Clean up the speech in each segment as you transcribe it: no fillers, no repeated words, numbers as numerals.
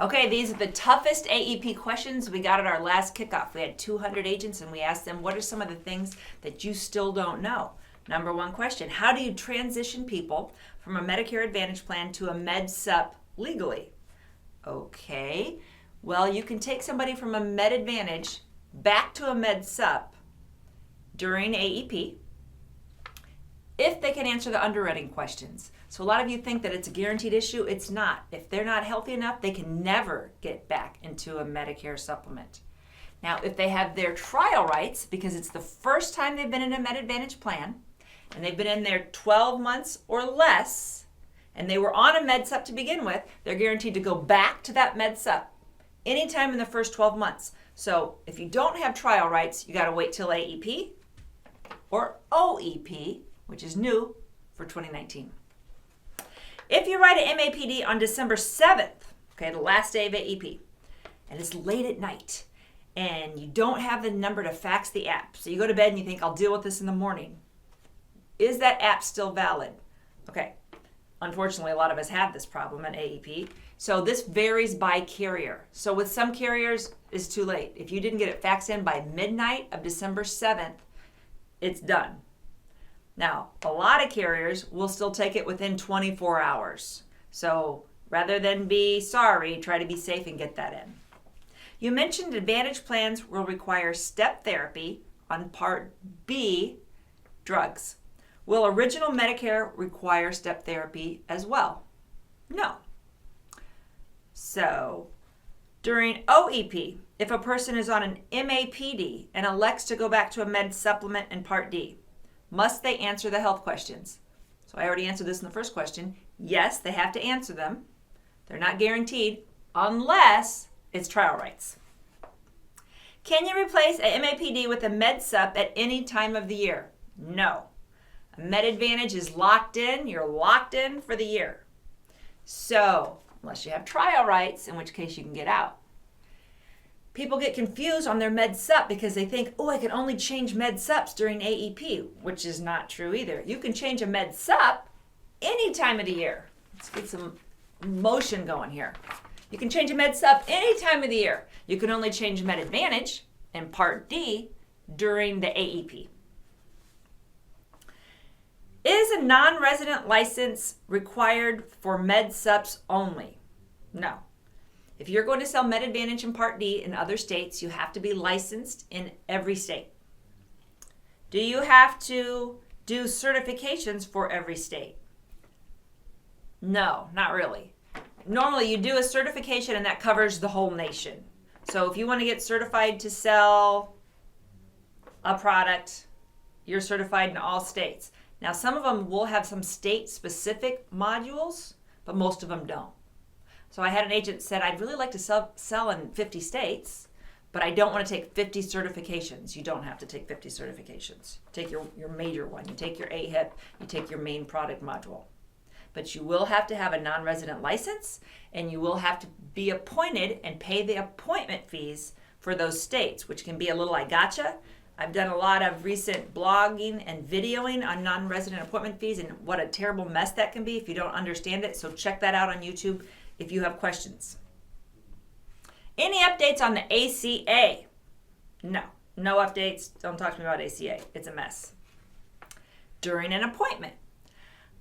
Okay, these are the toughest AEP questions we got at our last kickoff. We had 200 agents and we asked them, what are some of the things that you still don't know? Number one question, how do you transition people from a Medicare Advantage plan to a Med-Sup legally? Okay, well, you can take somebody from a Med Advantage back to a Med-Sup during AEP if they can answer the underwriting questions. So a lot of you think that it's a guaranteed issue. It's not. If they're not healthy enough, they can never get back into a Medicare supplement. Now, if they have their trial rights, because it's the first time they've been in a Med Advantage plan, and they've been in there 12 months or less, and they were on a Med-Sup to begin with, they're guaranteed to go back to that Med-Sup anytime in the first 12 months. So if you don't have trial rights, you got to wait till AEP or OEP, which is new for 2019. If you write an MAPD on December 7th, okay, the last day of AEP, and it's late at night, and you don't have the number to fax the app, so you go to bed and you think, I'll deal with this in the morning. Is that app still valid? Okay, unfortunately, a lot of us have this problem at AEP, so this varies by carrier. So with some carriers, it's too late. If you didn't get it faxed in by midnight of December 7th, it's done. Now, a lot of carriers will still take it within 24 hours. So rather than be sorry, try to be safe and get that in. You mentioned Advantage plans will require step therapy on Part B drugs. Will original Medicare require step therapy as well? No. So during OEP, if a person is on an MAPD and elects to go back to a med supplement in Part D, must they answer the health questions? So I already answered this in the first question. Yes, they have to answer them. They're not guaranteed unless it's trial rights. Can you replace a MAPD with a Med-Sup at any time of the year? No. A Med Advantage is locked in. You're locked in for the year. So unless you have trial rights, in which case you can get out. People get confused on their Med-Sup because they think, oh, I can only change Med-Sups during AEP, which is not true either. You can change a Med-Sup any time of the year. Let's get some motion going here. You can change a Med-Sup any time of the year. You can only change Med Advantage in Part D during the AEP. Is a non-resident license required for Med-Sups only? No. If you're going to sell Med Advantage in Part D in other states, you have to be licensed in every state. Do you have to do certifications for every state? No, not really. Normally you do a certification and that covers the whole nation. So if you want to get certified to sell a product, you're certified in all states. Now some of them will have some state-specific modules, but most of them don't. So I had an agent said, I'd really like to sell in 50 states, but I don't want to take 50 certifications. You don't have to take 50 certifications. Take your major one. You take your AHIP. You take your main product module. But you will have to have a non-resident license, and you will have to be appointed and pay the appointment fees for those states, which can be a little I gotcha. I've done a lot of recent blogging and videoing on non-resident appointment fees and what a terrible mess that can be if you don't understand it. So check that out on YouTube if you have questions. Any updates on the ACA? No updates. Don't talk to me about ACA. It's a mess. During an appointment,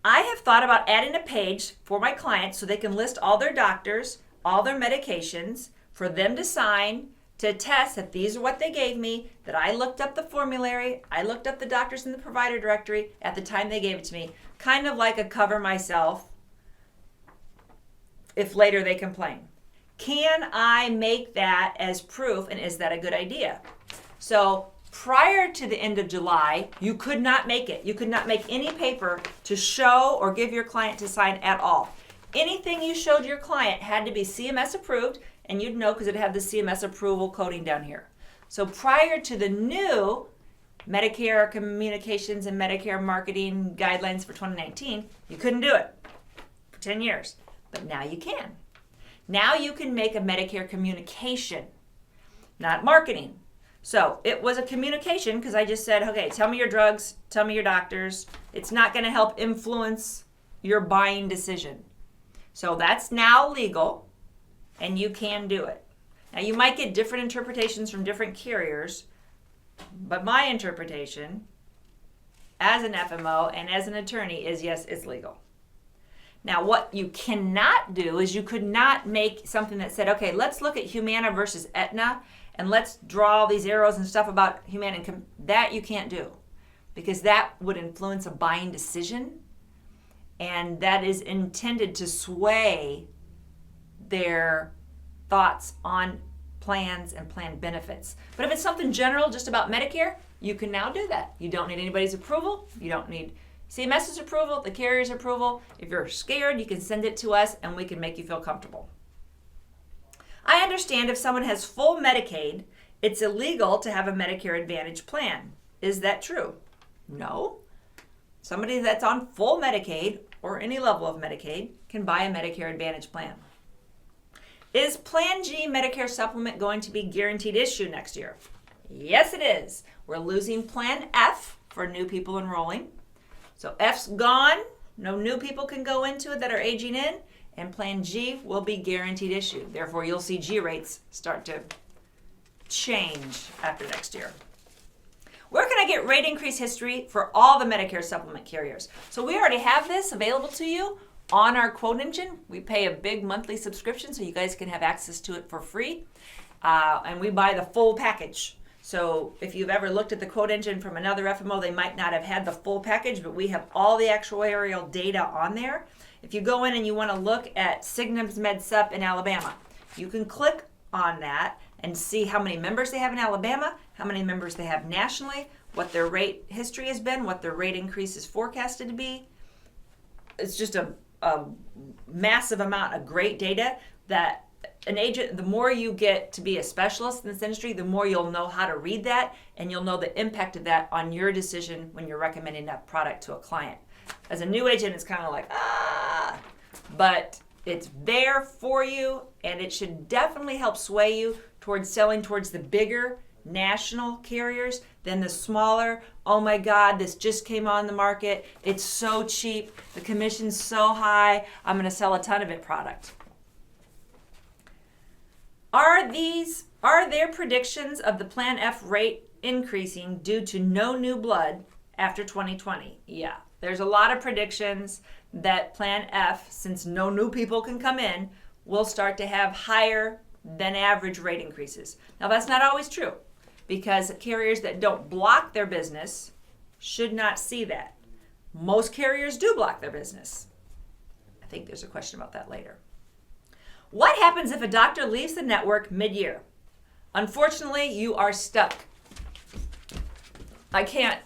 I have thought about adding a page for my clients so they can list all their doctors, all their medications, for them to sign, to attest that these are what they gave me, that I looked up the formulary, I looked up the doctors in the provider directory at the time they gave it to me, kind of like a cover myself if later they complain. Can I make that as proof, and is that a good idea? So prior to the end of July, you could not make it. You could not make any paper to show or give your client to sign at all. Anything you showed your client had to be CMS approved, and you'd know because it had the CMS approval coding down here. So prior to the new Medicare Communications and Medicare Marketing Guidelines for 2019, you couldn't do it for 10 years. But now you can. Now you can make a Medicare communication, not marketing. So it was a communication because I just said, okay, tell me your drugs, tell me your doctors. It's not going to help influence your buying decision. So that's now legal. and you can do it. Now, you might get different interpretations from different carriers, but my interpretation as an FMO and as an attorney is yes, it's legal. Now, what you cannot do is you could not make something that said, okay, let's look at Humana versus Aetna, and let's draw all these arrows and stuff about Humana. That you can't do, because that would influence a buying decision, and that is intended to sway their thoughts on plans and plan benefits. But if it's something general just about Medicare, you can now do that. You don't need anybody's approval. You don't need CMS's approval, the carrier's approval. If you're scared, you can send it to us and we can make you feel comfortable. I understand if someone has full Medicaid, it's illegal to have a Medicare Advantage plan. Is that true? No. Somebody that's on full Medicaid or any level of Medicaid can buy a Medicare Advantage plan. Is Plan G Medicare supplement going to be guaranteed issue next year? Yes, it is. We're losing Plan F for new people enrolling. So F's gone. No new people can go into it that are aging in. And Plan G will be guaranteed issue. Therefore, you'll see G rates start to change after next year. Where can I get rate increase history for all the Medicare supplement carriers? So we already have this available to you on our quote engine. We pay a big monthly subscription so you guys can have access to it for free. And we buy the full package. So if you've ever looked at the quote engine from another FMO, they might not have had the full package, but we have all the actuarial data on there. If you go in and you want to look at Signum's MedSup in Alabama, you can click on that and see how many members they have in Alabama, how many members they have nationally, what their rate history has been, what their rate increase is forecasted to be. It's just a massive amount of great data that an agent, the more you get to be a specialist in this industry, the more you'll know how to read that, and you'll know the impact of that on your decision when you're recommending that product to a client. As a new agent, it's kind of like, but it's there for you, and it should definitely help sway you towards selling towards the bigger national carriers than the smaller. Oh my God, this just came on the market. It's so cheap. The commission's so high. I'm going to sell a ton of it product. Are there predictions of the Plan F rate increasing due to no new blood after 2020? Yeah, there's a lot of predictions that Plan F, since no new people can come in, will start to have higher than average rate increases. Now that's not always true, because carriers that don't block their business should not see that. Most carriers do block their business. I think there's a question about that later. What happens if a doctor leaves the network mid-year? Unfortunately, you are stuck. I can't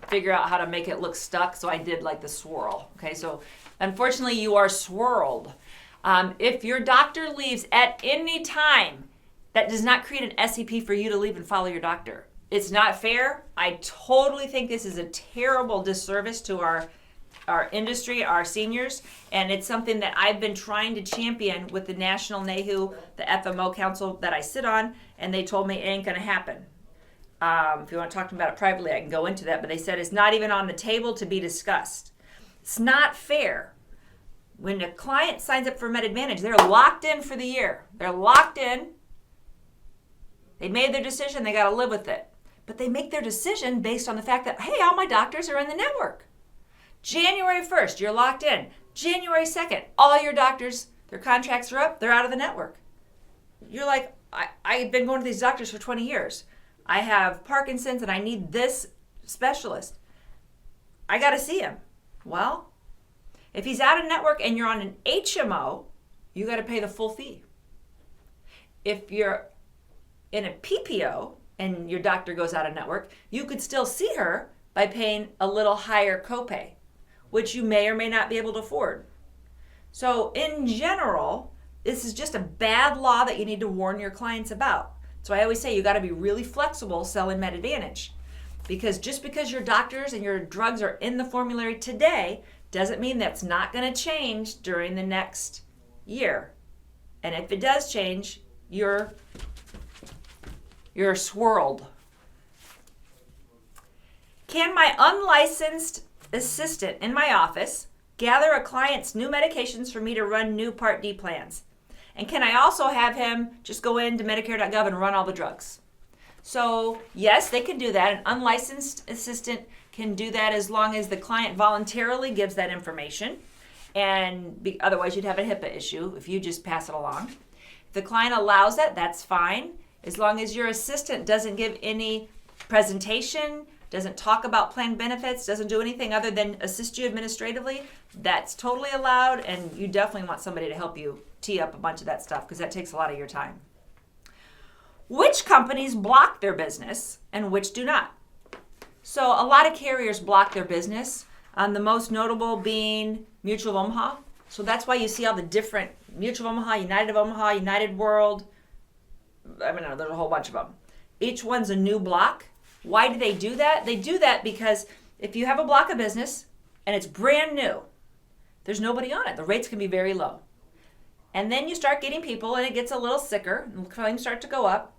figure out how to make it look stuck, so I did the swirl. Okay, so unfortunately you are swirled. If your doctor leaves at any time, that does not create an SEP for you to leave and follow your doctor. It's not fair. I totally think this is a terrible disservice to our industry, our seniors, and it's something that I've been trying to champion with the National NAHU, the FMO Council that I sit on, and they told me it ain't going to happen. If you want to talk to them about it privately, I can go into that, but they said it's not even on the table to be discussed. It's not fair. When a client signs up for Med Advantage, they're locked in for the year. They're locked in. They made their decision. They got to live with it. But they make their decision based on the fact that, hey, all my doctors are in the network. January 1st, you're locked in. January 2nd, all your doctors, their contracts are up. They're out of the network. You're like, I've been going to these doctors for 20 years. I have Parkinson's and I need this specialist. I got to see him. Well, if he's out of network and you're on an HMO, you got to pay the full fee. If you're in a PPO and your doctor goes out of network, you could still see her by paying a little higher copay, which you may or may not be able to afford. So in general, this is just a bad law that you need to warn your clients about. So I always say you got to be really flexible selling Med Advantage, because just because your doctors and your drugs are in the formulary today doesn't mean that's not going to change during the next year. And if it does change, you're swirled. Can my unlicensed assistant in my office gather a client's new medications for me to run new Part D plans? And can I also have him just go into Medicare.gov and run all the drugs? So yes, they can do that. An unlicensed assistant can do that as long as the client voluntarily gives that information. And otherwise you'd have a HIPAA issue if you just pass it along. If the client allows that, that's fine. As long as your assistant doesn't give any presentation, doesn't talk about plan benefits, doesn't do anything other than assist you administratively, that's totally allowed, and you definitely want somebody to help you tee up a bunch of that stuff because that takes a lot of your time. Which companies block their business and which do not? So a lot of carriers block their business, the most notable being Mutual of Omaha. So that's why you see all the different Mutual of Omaha, United of Omaha, United World. I mean, there's a whole bunch of them. Each one's a new block. Why do they do that? They do that because if you have a block of business and it's brand new, there's nobody on it. The rates can be very low. And then you start getting people and it gets a little sicker and claims start to go up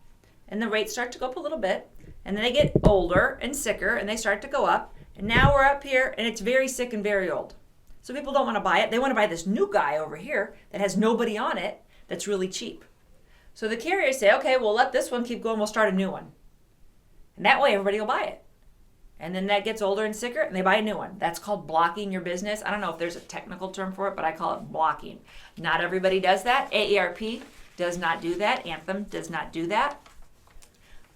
and the rates start to go up a little bit. And then they get older and sicker and they start to go up. And now we're up here and it's very sick and very old. So people don't want to buy it. They want to buy this new guy over here that has nobody on it that's really cheap. So the carriers say, okay, we'll let this one keep going. We'll start a new one. And that way everybody will buy it. And then that gets older and sicker and they buy a new one. That's called blocking your business. I don't know if there's a technical term for it, but I call it blocking. Not everybody does that. AERP does not do that. Anthem does not do that.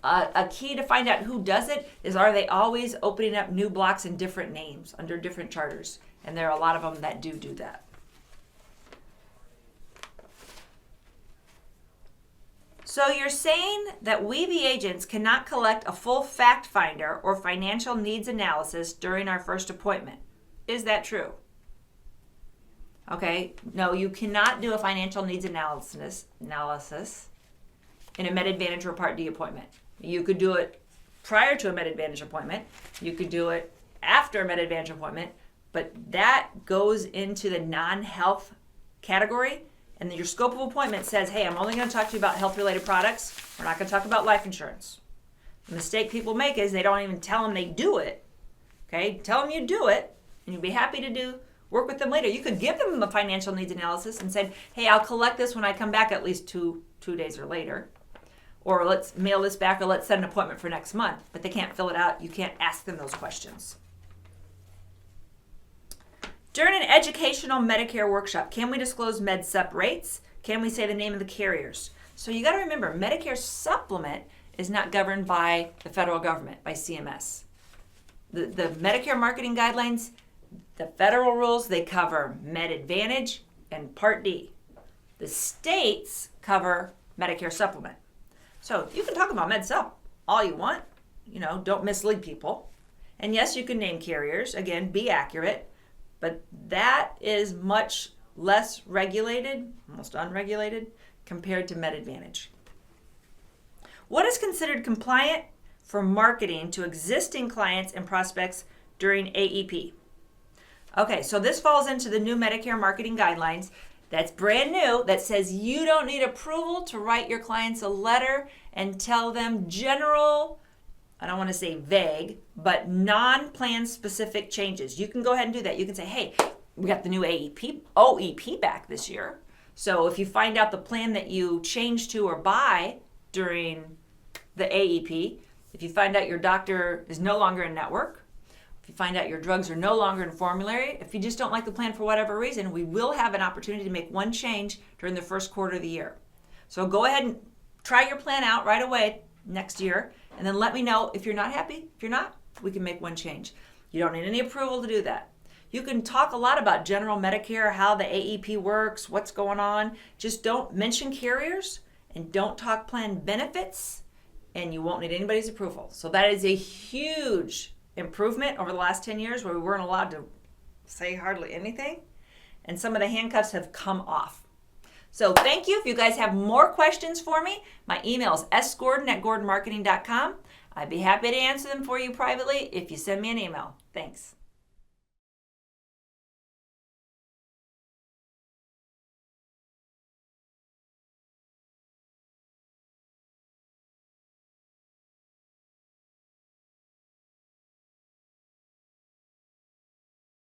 A key to find out who does it is, are they always opening up new blocks in different names under different charters? And there are a lot of them that do that. So you're saying that we, the agents, cannot collect a full fact finder or financial needs analysis during our first appointment. Is that true? Okay, no, you cannot do a financial needs analysis in a MedAdvantage or Part D appointment. You could do it prior to a MedAdvantage appointment. You could do it after a MedAdvantage appointment, but that goes into the non-health category. And your scope of appointment says, hey, I'm only going to talk to you about health-related products. We're not going to talk about life insurance. The mistake people make is they don't even tell them they do it. Okay, tell them you do it, and you'll be happy to work with them later. You could give them the financial needs analysis and say, hey, I'll collect this when I come back at least two days or later. Or let's mail this back, or let's set an appointment for next month. But they can't fill it out. You can't ask them those questions. During an educational Medicare workshop, can we disclose MedSup rates? Can we say the name of the carriers? So you got to remember, Medicare supplement is not governed by the federal government, by CMS. The Medicare Marketing Guidelines, the federal rules, they cover MedAdvantage and Part D. The states cover Medicare supplement. So you can talk about MedSup all you want. Don't mislead people. And yes, you can name carriers. Again, be accurate. But that is much less regulated, almost unregulated, compared to MedAdvantage. What is considered compliant for marketing to existing clients and prospects during AEP? Okay, so this falls into the new Medicare Marketing Guidelines. That's brand new, that says you don't need approval to write your clients a letter and tell them general, I don't want to say vague, but non-plan specific changes. You can go ahead and do that. You can say, hey, we got the new OEP back this year. So if you find out the plan that you change to or buy during the AEP, if you find out your doctor is no longer in network, if you find out your drugs are no longer in formulary, if you just don't like the plan for whatever reason, we will have an opportunity to make one change during the first quarter of the year. So go ahead and try your plan out right away next year, and then let me know if you're not happy. If you're not, we can make one change. You don't need any approval to do that. You can talk a lot about general Medicare, how the AEP works, what's going on. Just don't mention carriers and don't talk plan benefits, and you won't need anybody's approval. So that is a huge improvement over the last 10 years where we weren't allowed to say hardly anything, and some of the handcuffs have come off. So thank you. If you guys have more questions for me, my email is sgordon@gordonmarketing.com. I'd be happy to answer them for you privately if you send me an email. Thanks.